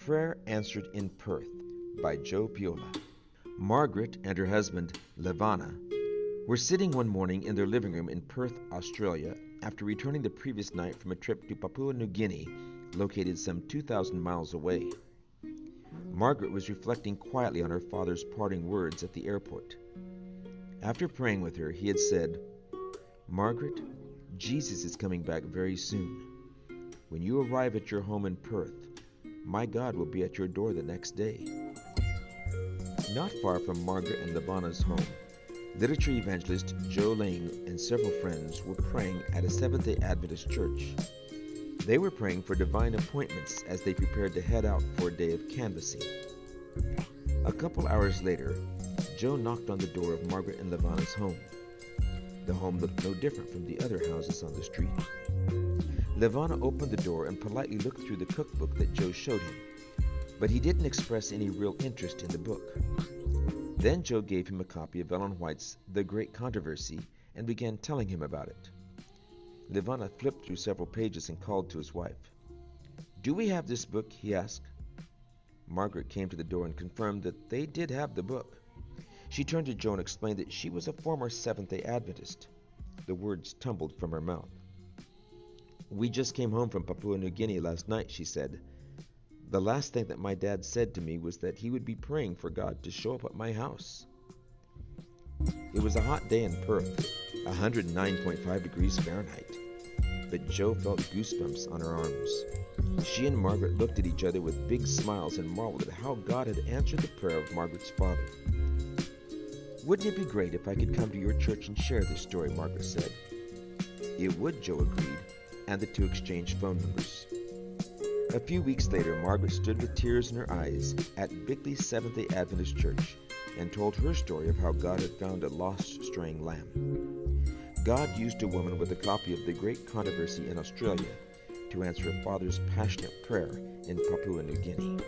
Prayer Answered in Perth by Joe Piola. Margaret and her husband, Levana, were sitting one morning in their living room in Perth, Australia, after returning the previous night from a trip to Papua New Guinea, located some 2,000 miles away. Margaret was reflecting quietly on her father's parting words at the airport. After praying with her, he had said, "Margaret, Jesus is coming back very soon. When you arrive at your home in Perth, my God will be at your door the next day." Not far from Margaret and Levana's home, literature evangelist Joe Lang and several friends were praying at a Seventh-day Adventist church. They were praying for divine appointments as they prepared to head out for a day of canvassing. A couple hours later, Joe knocked on the door of Margaret and Levana's home. The home looked no different from the other houses on the street. Levana opened the door and politely looked through the cookbook that Joe showed him, but he didn't express any real interest in the book. Then Joe gave him a copy of Ellen White's The Great Controversy and began telling him about it. Levana flipped through several pages and called to his wife. "Do we have this book?" he asked. Margaret came to the door and confirmed that they did have the book. She turned to Joe and explained that she was a former Seventh-day Adventist. The words tumbled from her mouth. "We just came home from Papua New Guinea last night," she said. "The last thing that my dad said to me was that he would be praying for God to show up at my house." It was a hot day in Perth, 109.5 degrees Fahrenheit, but Joe felt goosebumps on her arms. She and Margaret looked at each other with big smiles and marveled at how God had answered the prayer of Margaret's father. "Wouldn't it be great if I could come to your church and share this story?" Margaret said. It would, Joe agreed, and the two exchanged phone numbers. A few weeks later, Margaret stood with tears in her eyes at Bickley Seventh-day Adventist Church and told her story of how God had found a lost straying lamb. God used a woman with a copy of The Great Controversy in Australia to answer a father's passionate prayer in Papua New Guinea.